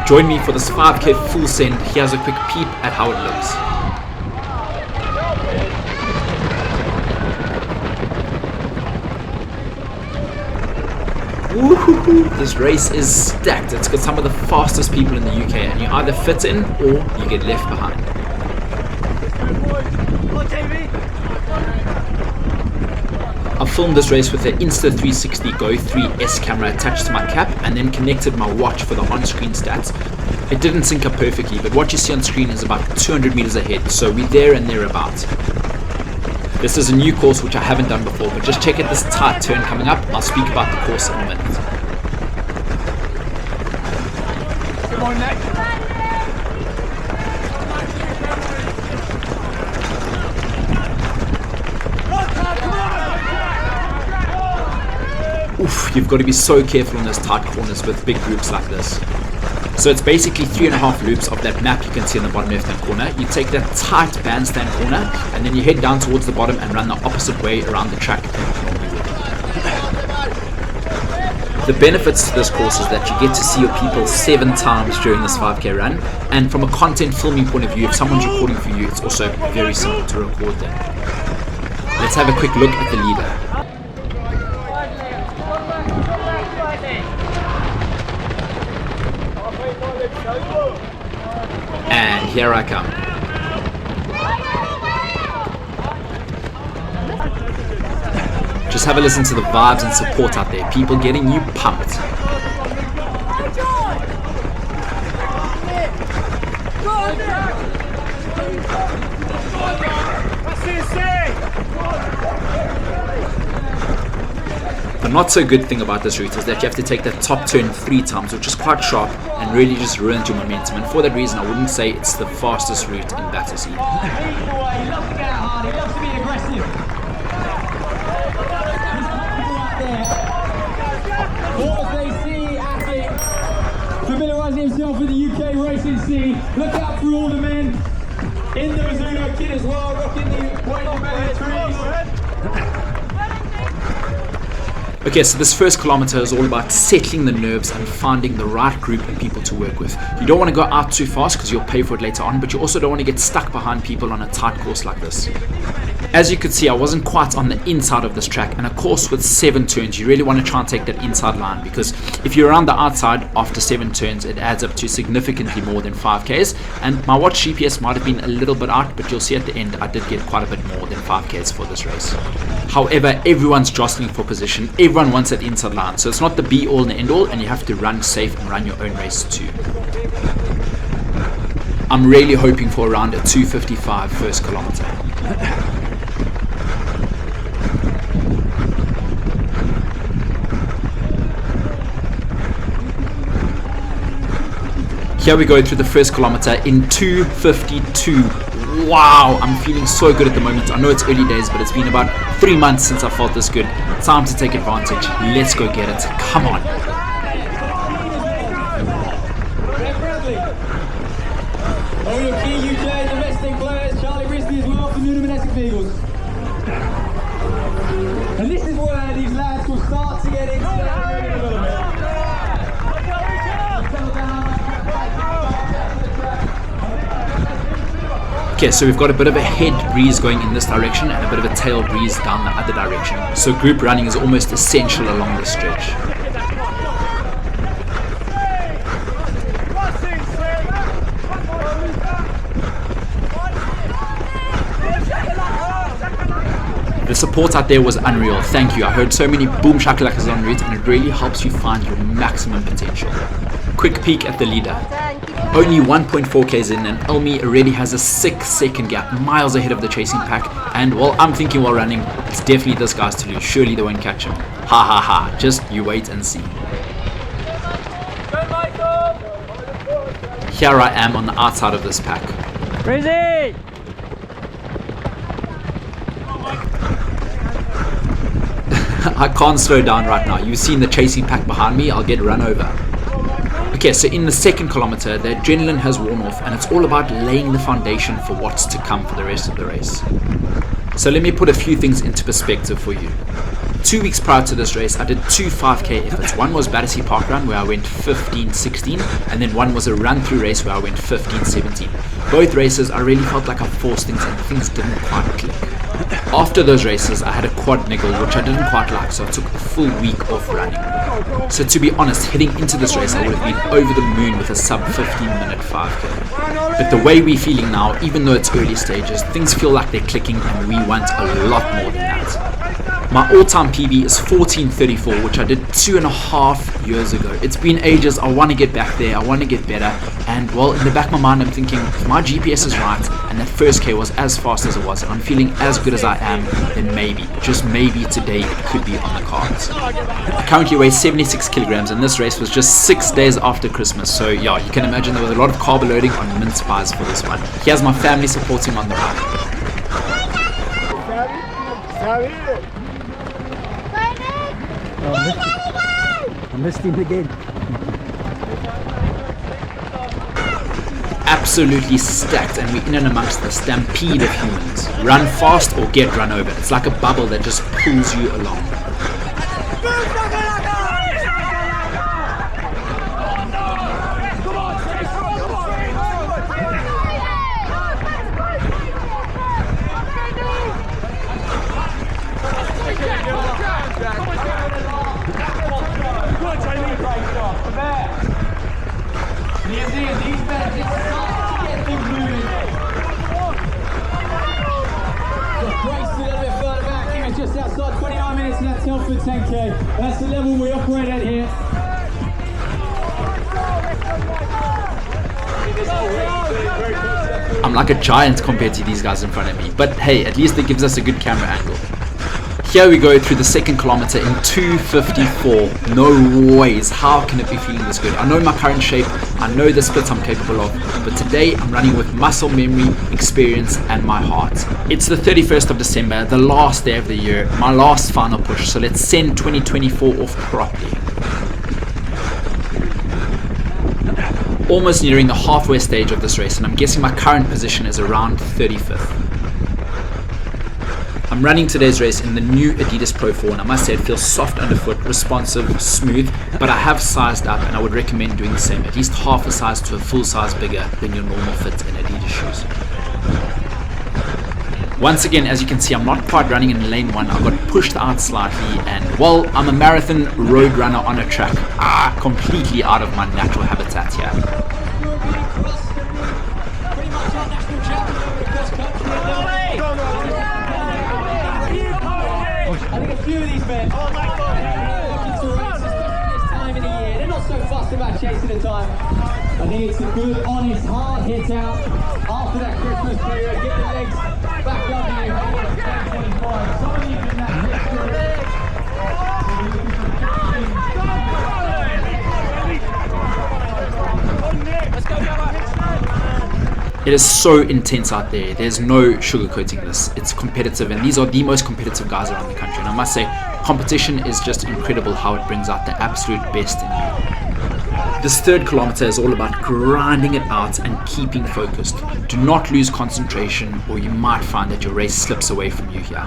Join me for this 5k full send. Here's a quick peep at how it looks. Woohoo! This race is stacked. It's got some of the fastest people in the UK, and you either fit in or you get left behind. I filmed this race with the Insta360 Go 3S camera attached to my cap and then connected my watch for the on-screen stats. It didn't sync up perfectly, but what you see on screen is about 200 meters ahead, so we're there and thereabouts. This is a new course which I haven't done before, but just check out this tight turn coming up. I'll speak about the course in a minute. Come on, Nick. Oof, you've got to be so careful in those tight corners with big groups like this. So it's basically 3.5 loops of that map you can see in the bottom left hand corner. You take that tight bandstand corner and then you head down towards the bottom and run the opposite way around the track. The benefits to this course is that you get to see your people 7 times during this 5k run, and from a content filming point of view, if someone's recording for you, it's also very simple to record them. Let's have a quick look at the leader. And here I come. Just have a listen to the vibes and support out there. People getting you pumped. The not so good thing about this route is that you have to take that top turn 3 times, which is quite sharp and really just ruins your momentum. And for that reason, I wouldn't say it's the fastest route in Battersea. He loves to get hard, he loves to be aggressive. What they see athlete familiarising himself with the UK racing scene. Look out for all the men in the Mizuno kit as well, rocking the white trees. Okay, so this first kilometer is all about settling the nerves and finding the right group of people to work with. You don't want to go out too fast because you'll pay for it later on, but you also don't want to get stuck behind people on a tight course like this. As you could see, I wasn't quite on the inside of this track, and a course with 7 turns, you really want to try and take that inside line, because if you're around the outside after 7 turns, it adds up to significantly more than 5Ks, and my watch GPS might have been a little bit out, but you'll see at the end I did get quite a bit more than 5Ks for this race. However, everyone's jostling for position, everyone wants that inside line, so it's not the be all and the end all, and you have to run safe and run your own race too. I'm really hoping for around a 2:55 first kilometer. Here we go through the first kilometer in 2:52. Wow, I'm feeling so good at the moment. I know it's early days, but it's been about 3 months since I felt this good. Time to take advantage. Let's go get it. Come on. All your key UK domestic players, Charlie Risley as well for New Domestic Vehicles. And this is where these lads will start to get into their own development. Okay, so we've got a bit of a head breeze going in this direction and a bit of a tail breeze down the other direction. So group running is almost essential along this stretch. The support out there was unreal, thank you. I heard so many boom shakalakas en route, and it really helps you find your maximum potential. Quick peek at the leader. Only 1.4k's in, and Elmi already has a 6-second gap, miles ahead of the chasing pack, and well, I'm thinking while running, it's definitely this guy's to lose. Surely they won't catch him. Ha ha ha, just you wait and see. Here I am on the outside of this pack. Rizzy! I can't slow down right now. You've seen the chasing pack behind me, I'll get run over. Okay, so in the second kilometer, the adrenaline has worn off, and it's all about laying the foundation for what's to come for the rest of the race. So let me put a few things into perspective for you. 2 weeks prior to this race, I did 2 5k efforts. One was Battersea Park Run where I went 15-16, and then one was a run-through race where I went 15-17. Both races, I really felt like I forced things and things didn't quite click. After those races, I had a quad niggle, which I didn't quite like, so I took a full week off running. So to be honest, heading into this race, I would have been over the moon with a sub 15-minute 5k. But the way we're feeling now, even though it's early stages, things feel like they're clicking and we want a lot more than that. My all-time PB is 14:34, which I did 2.5 years ago. It's been ages. I want to get back there. I want to get better. And well, in the back of my mind, I'm thinking, if my GPS is right and that first K was as fast as it was, and I'm feeling as good as I am, then maybe, just maybe today it could be on the cards. I currently weigh 76 kilograms, and this race was just 6 days after Christmas. So yeah, you can imagine there was a lot of carb loading on mince pies for this one. Here's my family supporting on the ride. I missed him again. Absolutely stacked, and we're in and amongst the stampede of humans. Run fast or get run over. It's like a bubble that just pulls you along. Just outside 29 minutes and that's Telford 10k. That's the level we operate at here. I'm like a giant compared to these guys in front of me, but hey, at least it gives us a good camera angle. Here we go through the second kilometer in 2:54. No ways, how can it be feeling this good? I know my current shape, I know the splits I'm capable of, but today I'm running with muscle memory, experience, and my heart. It's the 31st of December, the last day of the year, my last final push, so let's send 2024 off properly. Almost nearing the halfway stage of this race, and I'm guessing my current position is around 35th. I'm running today's race in the new Adidas Pro 4, and I must say it feels soft underfoot, responsive, smooth, but I have sized up and I would recommend doing the same, at least half a size to a full size bigger than your normal fit in Adidas shoes. Once again, as you can see, I'm not quite running in lane 1, I got pushed out slightly, and well, I'm a marathon road runner on a track, completely out of my natural habitat here. I think a few of these men looking to race, especially this time of the year. They're not so fussed about chasing the time. I think it's a good, honest, hard hit out after that Christmas period. Get the legs back up here for 2025. Some of you can It is so intense out there. There's no sugarcoating this. It's competitive, and these are the most competitive guys around the country. And I must say, competition is just incredible how it brings out the absolute best in you. This third kilometer is all about grinding it out and keeping focused. Do not lose concentration, or you might find that your race slips away from you here.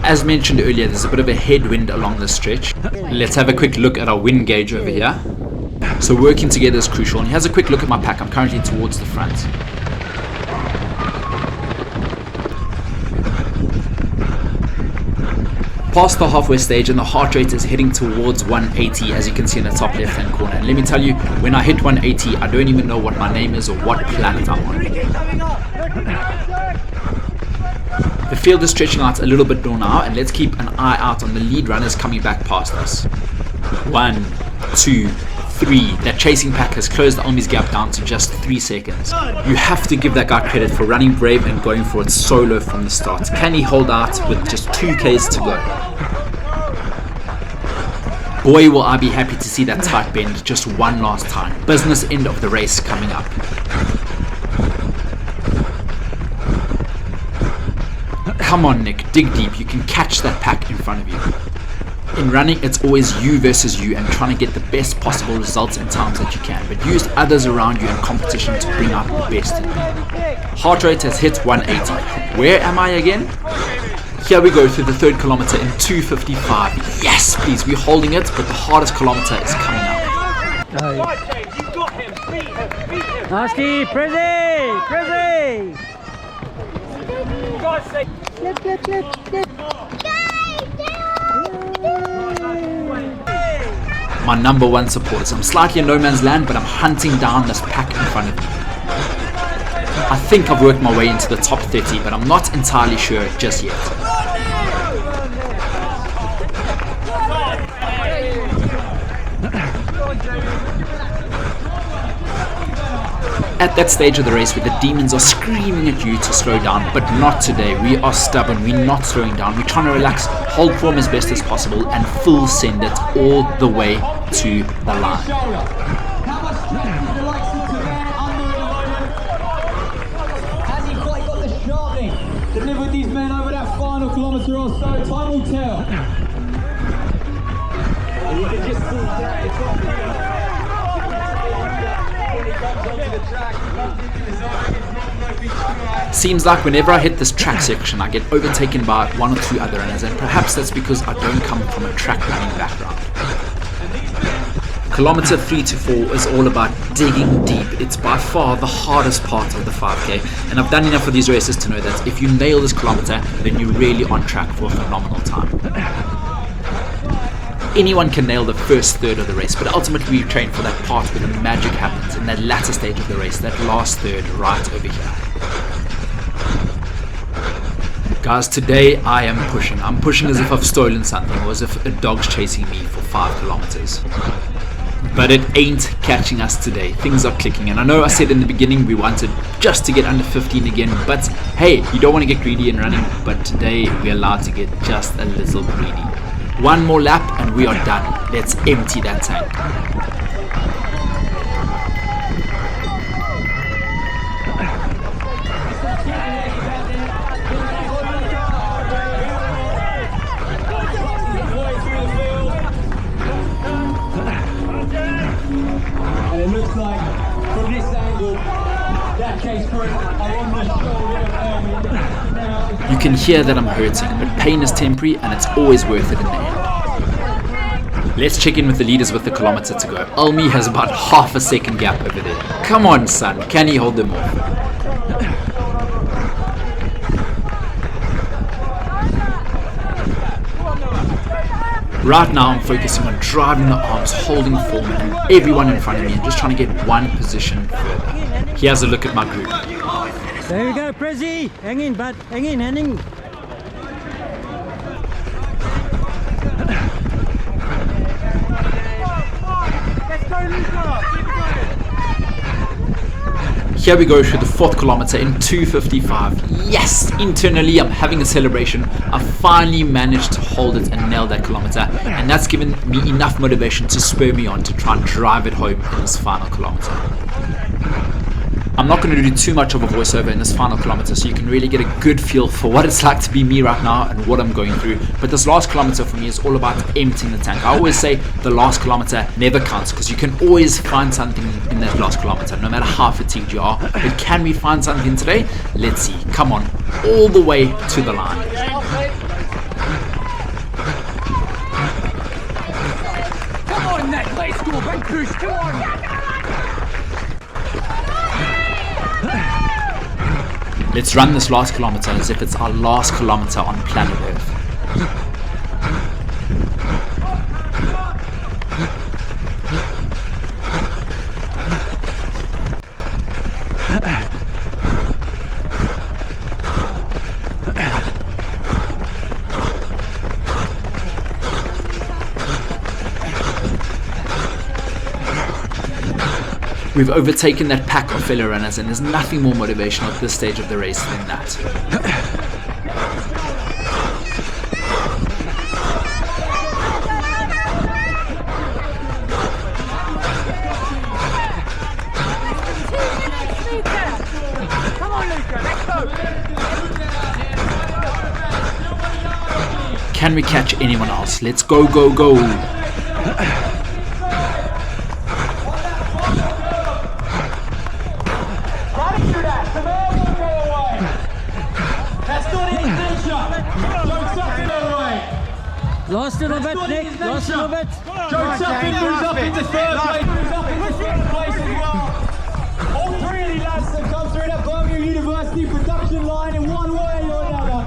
As mentioned earlier, there's a bit of a headwind along this stretch. Let's have a quick look at our wind gauge over here. So working together is crucial. And here's a quick look at my pack. I'm currently towards the front. Past the halfway stage, and the heart rate is heading towards 180, as you can see in the top left hand corner. And let me tell you, when I hit 180, I don't even know what my name is or what planet I'm on. The field is stretching out a little bit more now, and let's keep an eye out on the lead runners coming back past us. 1, 2, 3. That chasing pack has closed the Almies gap down to just 3 seconds. You have to give that guy credit for running brave and going for it solo from the start. Can he hold out with just 2Ks to go? Boy, will I be happy to see that tight bend just one last time. Business end of the race coming up. Come on, Nick, dig deep. You can catch that pack in front of you. In running, it's always you versus you and trying to get the best possible results and times that you can, but use others around you in competition to bring out the best in you. Heart rate has hit 180. Where am I again? Here we go through the third kilometer in 2:55. Yes, please, we're holding it, but the hardest kilometer is coming up. Right, James, you've got him. Beat him. Nasty, Prezi! Guys, say. My number one supporters. I'm slightly in no man's land, but I'm hunting down this pack in front of me. I think I've worked my way into the top 30, but I'm not entirely sure just yet. At that stage of the race where the demons are screaming at you to slow down, but not today. We are stubborn, we're not slowing down, we're trying to relax, hold form as best as possible, and full send it all the way to the line. How much strength is the likes of Tavan under at the moment? Has he quite got the sharpening to live with these men over that final kilometre or so? Time will tell. And you can just see that it's on the Seems like whenever I hit this track section, I get overtaken by one or two other runners, and perhaps that's because I don't come from a track running background. Kilometer 3 to 4 is all about digging deep. It's by far the hardest part of the 5K, and I've done enough of these races to know that if you nail this kilometer, then you're really on track for a phenomenal time. Anyone can nail the first third of the race, but ultimately we train for that part where the magic happens in that latter stage of the race, that last third right over here. Guys, today I am pushing. I'm pushing as if I've stolen something, or as if a dog's chasing me for 5 kilometers. But it ain't catching us today. Things are clicking, and I know I said in the beginning we wanted just to get under 15 again, but hey, you don't want to get greedy in running, but today we're allowed to get just a little greedy. One more lap and we are done. Let's empty that tank. And it looks like from this angle, that case crew are on the shoulder of Elmi. Now, You can hear that I'm hurting, but pain is temporary and it's always worth it in the end. Let's check in with the leaders with the kilometer to go. Elmi has about half a second gap over there. Come on, son, can he hold them off? Right now I'm focusing on driving the arms, holding form, and everyone in front of me, and just trying to get one position further. Here's a look at my group. There you go, Prezi. Hang in, bud. Hang in. Here we go through the 4th kilometer in 2:55. Yes! Internally, I'm having a celebration. I finally managed to hold it and nail that kilometer, and that's given me enough motivation to spur me on to try and drive it home in this final kilometer. I'm not going to do too much of a voiceover in this final kilometer, so you can really get a good feel for what it's like to be me right now and what I'm going through. But this last kilometer for me is all about emptying the tank. I always say the last kilometer never counts, because you can always find something in that last kilometer, no matter how fatigued you are. But can we find something today? Let's see. Come on, all the way to the line. Come on, Nick, let's go, big push, come on. Let's run this last kilometer as if it's our last kilometer on planet Earth. We've overtaken that pack of fellow runners, and there's nothing more motivational at this stage of the race than that. Come on, Luca, let's go. Can we catch anyone else? Let's go, go, go. That's not even finisher. Don't Last little bit, Nick. Last little bit. Joe Tuffin moves up into third place. Moves up into third place as well. All three of these lads have come through that Birmingham University production line in one way or another.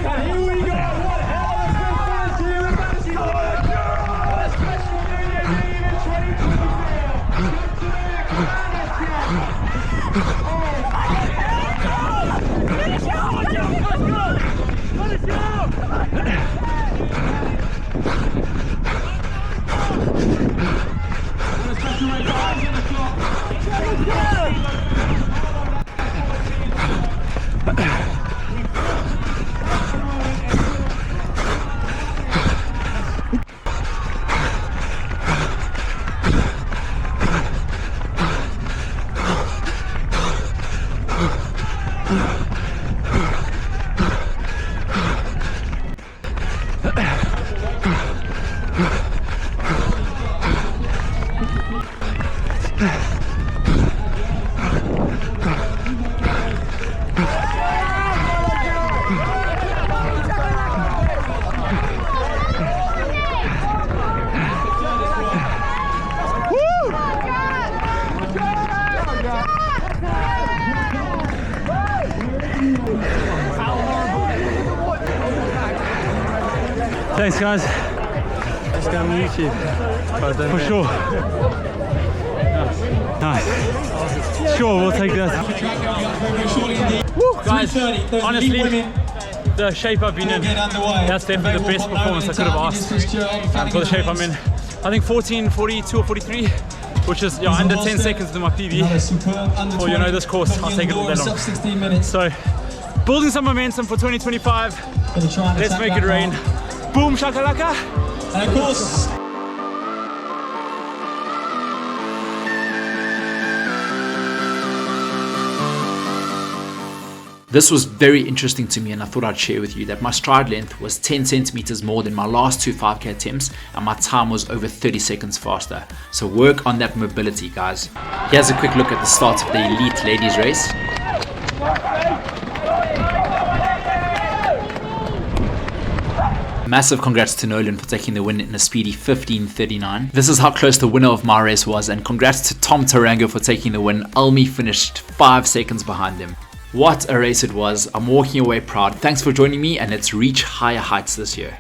And here we go. What hell of a good finish here. A special New Year's Eve in 2. Thanks, guys. Let's go on YouTube. For sure. Nice. Sure, we'll take that. Guys, honestly, the shape I've been in, that's definitely the best performance I could have asked for the shape I'm in. I think 14:42 or 43, which is under 10 seconds to my PB. Or this course, I'll take it all day long. So, building some momentum for 2025. Let's make it rain. Boom shakalaka. And of course, This was very interesting to me, and I thought I'd share with you that my stride length was 10 centimeters more than my last two 5K attempts, and my time was over 30 seconds faster. So work on that mobility, guys. Here's a quick look at the start of the elite ladies race. Massive congrats to Nolan for taking the win in a speedy 15:39. This is how close the winner of my race was, and congrats to Tom Tarango for taking the win. Almi finished 5 seconds behind him. What a race it was. I'm walking away proud. Thanks for joining me, and let's reach higher heights this year.